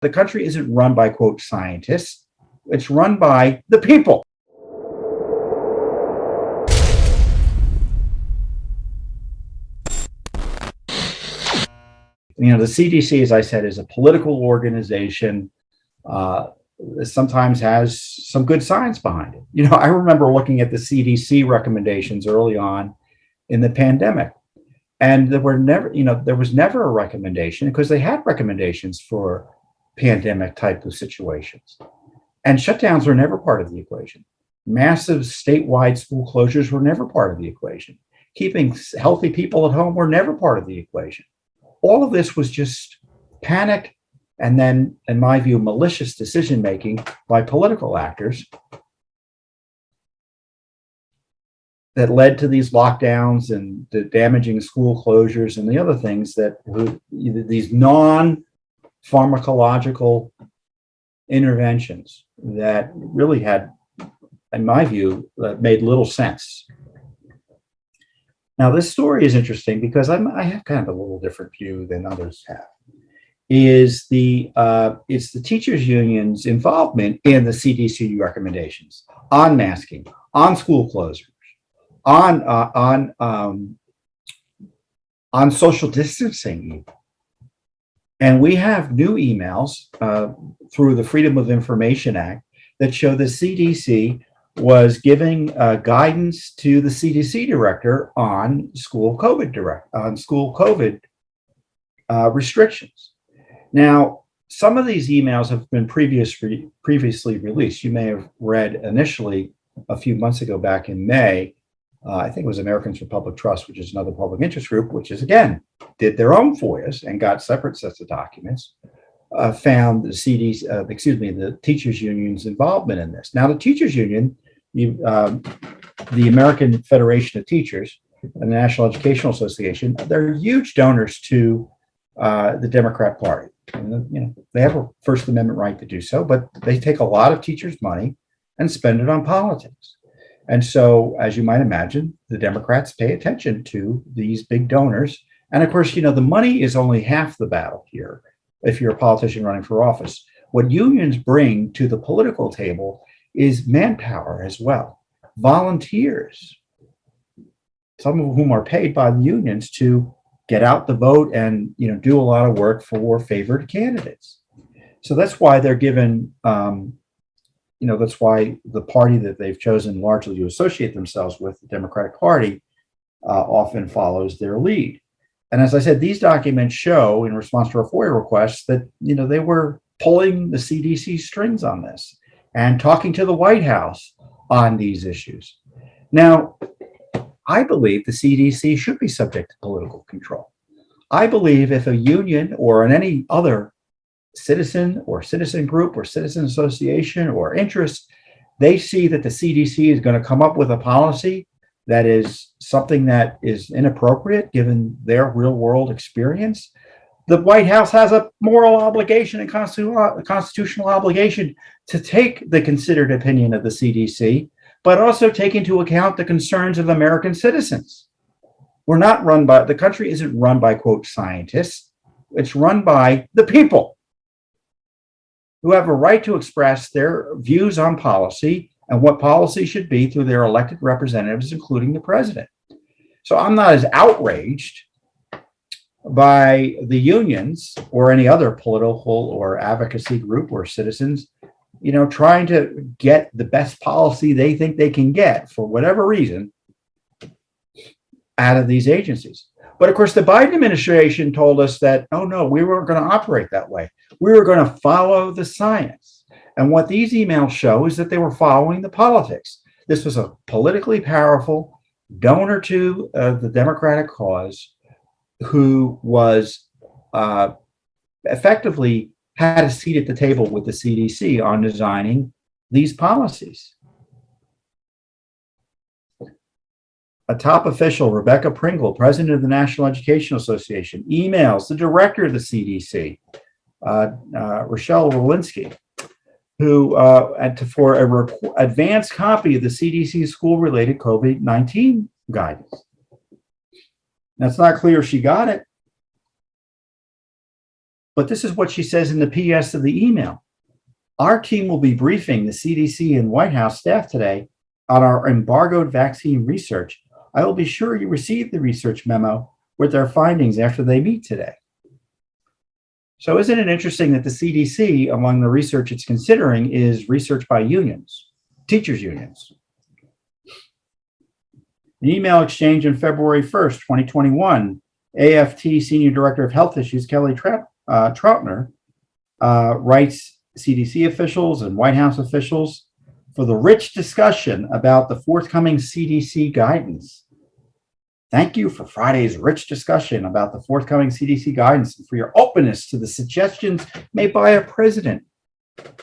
The country isn't run by, quote, scientists. It's run by the people. You know, the CDC, as I said, is a political organization. Sometimes has some good science behind it. You know, I remember looking at the CDC recommendations early on in the pandemic, and there was never a recommendation, because they had recommendations for pandemic type of situations. And shutdowns were never part of the equation. Massive statewide school closures were never part of the equation. Keeping healthy people at home were never part of the equation. All of this was just panic, and then, in my view, malicious decision-making by political actors that led to these lockdowns and the damaging school closures and the other things that these non-pharmacological interventions that really had, in my view, made little sense. Now, this story is interesting because I have kind of a little different view than others have. It's the teachers' union's involvement in the CDC recommendations on masking, on school closures, on social distancing even. And we have new emails through the Freedom of Information Act that show the CDC was giving guidance to the CDC Director on school COVID restrictions. Now, some of these emails have been previously released. You may have read initially a few months ago, back in May. I think it was Americans for Public Trust, which is another public interest group, which is, again, did their own FOIAs and got separate sets of documents, found the the teachers' union's involvement in this. Now, the teachers' union, the American Federation of Teachers and the National Educational Association, they're huge donors to the Democrat Party. And, you know, they have a First Amendment right to do so, but they take a lot of teachers' money and spend it on politics. And so, as you might imagine, the Democrats pay attention to these big donors. And of course, you know, the money is only half the battle here if you're a politician running for office. What unions bring to the political table is manpower as well, volunteers, some of whom are paid by the unions to get out the vote and, you know, do a lot of work for favored candidates. So that's why they're given, that's why the party that they've chosen largely to associate themselves with, the Democratic Party, often follows their lead. And as I said, these documents show, in response to our FOIA requests, that, you know, they were pulling the CDC strings on this and talking to the White House on these issues. Now, I believe the CDC should be subject to political control. I believe if a union or any other citizen or citizen group or citizen association or interest, they see that the CDC is going to come up with a policy that is something that is inappropriate given their real world experience, the White House has a moral obligation and constitutional obligation to take the considered opinion of the CDC, but also take into account the concerns of American citizens. The country isn't run by, quote, scientists. It's run by the people, who have a right to express their views on policy and what policy should be through their elected representatives, including the president. So I'm not as outraged by the unions or any other political or advocacy group or citizens, you know, trying to get the best policy they think they can get for whatever reason out of these agencies. But of course, the Biden administration told us that, oh no, we weren't going to operate that way. We were going to follow the science. And what these emails show is that they were following the politics. This was a politically powerful donor to the Democratic cause who was effectively had a seat at the table with the CDC on designing these policies. A top official, Rebecca Pringle, president of the National Educational Association, emails the director of the CDC, Rochelle Walensky, who for an advanced copy of the CDC school-related COVID-19 guidance. Now, it's not clear if she got it. But this is what she says in the PS of the email. Our team will be briefing the CDC and White House staff today on our embargoed vaccine research. I will be sure you receive the research memo with their findings after they meet today. So isn't it interesting that the CDC, among the research it's considering, is research by unions, teachers' unions? An email exchange on February 1st, 2021, AFT Senior Director of Health Issues, Kelly Troutner, writes CDC officials and White House officials for the rich discussion about the forthcoming CDC guidance. Thank you for Friday's rich discussion about the forthcoming CDC guidance and for your openness to the suggestions made by our president,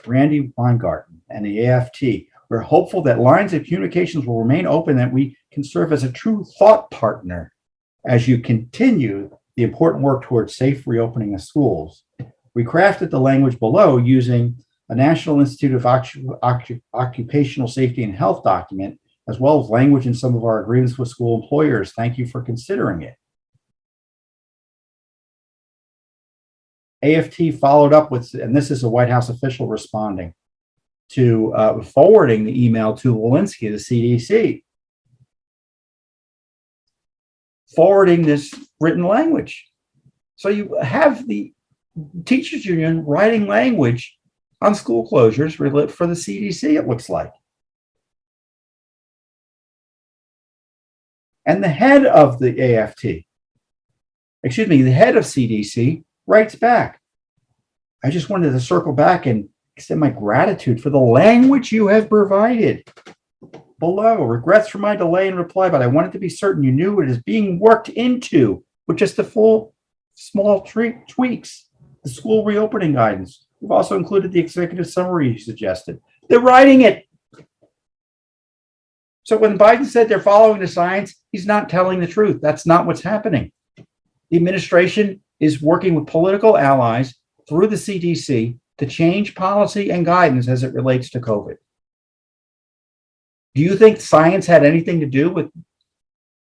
Randy Weingarten, and the AFT. We're hopeful that lines of communications will remain open, that we can serve as a true thought partner as you continue the important work towards safe reopening of schools. We crafted the language below using a National Institute of Occupational Safety and Health document, as well as language in some of our agreements with school employers. Thank you for considering it. AFT followed up with, and this is a White House official responding to forwarding the email to Walensky, the CDC, forwarding this written language. So you have the teachers union writing language on school closures for the CDC, it looks like. And the head of the AFT, the head of CDC writes back. I just wanted to circle back and extend my gratitude for the language you have provided. Below, regrets for my delay in reply, but I wanted to be certain you knew it is being worked into with just the full small tweaks. The school reopening guidance. We've also included the executive summary you suggested. They're writing it. So when Biden said they're following the science, he's not telling the truth. That's not what's happening. The administration is working with political allies through the CDC to change policy and guidance as it relates to COVID. Do you think science had anything to do with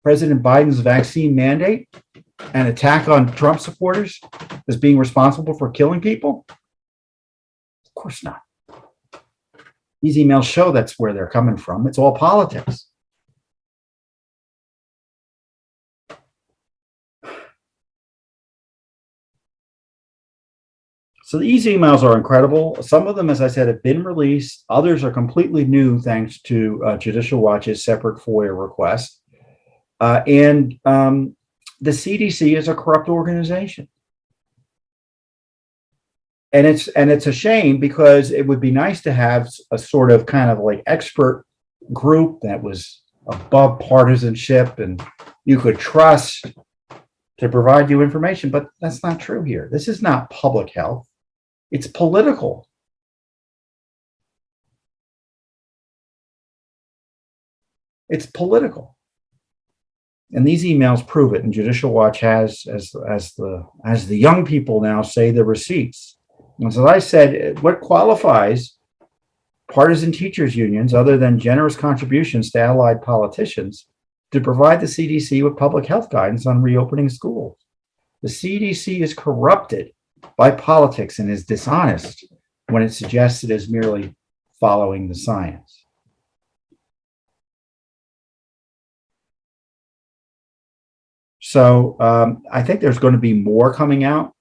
President Biden's vaccine mandate and attack on Trump supporters as being responsible for killing people? Of course not. These emails show that's where they're coming from. It's all politics. So these emails are incredible. Some of them, as I said, have been released. Others are completely new thanks to Judicial Watch's separate FOIA request. And the CDC is a corrupt organization. And it's a shame, because it would be nice to have a sort of kind of like expert group that was above partisanship and you could trust to provide you information, but that's not true here. This is not public health. It's political. It's political. And these emails prove it. And Judicial Watch has, as the young people now say, the receipts. And as I said, what qualifies partisan teachers unions, other than generous contributions to allied politicians, to provide the CDC with public health guidance on reopening schools? The CDC is corrupted by politics and is dishonest when it suggests it is merely following the science. So I think there's going to be more coming out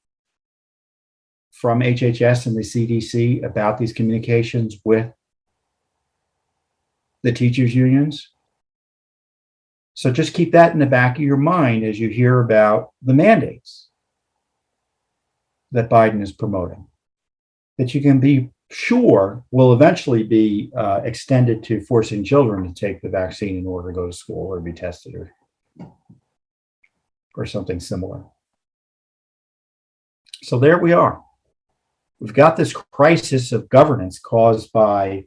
from HHS and the CDC about these communications with the teachers unions. So just keep that in the back of your mind as you hear about the mandates that Biden is promoting, that you can be sure will eventually be extended to forcing children to take the vaccine in order to go to school or be tested or something similar. So there we are. We've got this crisis of governance caused by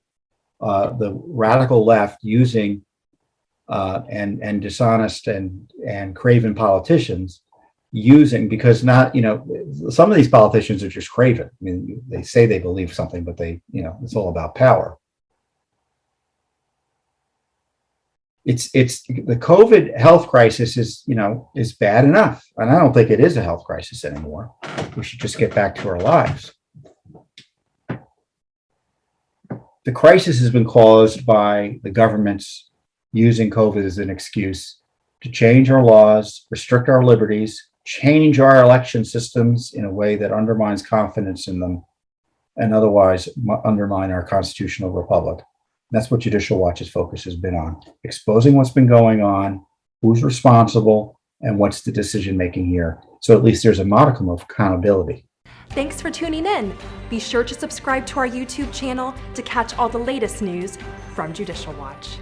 the radical left using and dishonest and craven politicians using, because some of these politicians are just craven. I mean, they say they believe something, but it's all about power. it's the COVID health crisis is bad enough, and I don't think it is a health crisis anymore. We should just get back to our lives. The crisis has been caused by the government's using COVID as an excuse to change our laws, restrict our liberties, change our election systems in a way that undermines confidence in them, and otherwise undermine our constitutional republic. That's what Judicial Watch's focus has been on, exposing what's been going on, who's responsible, and what's the decision making here. So at least there's a modicum of accountability. Thanks for tuning in. Be sure to subscribe to our YouTube channel to catch all the latest news from Judicial Watch.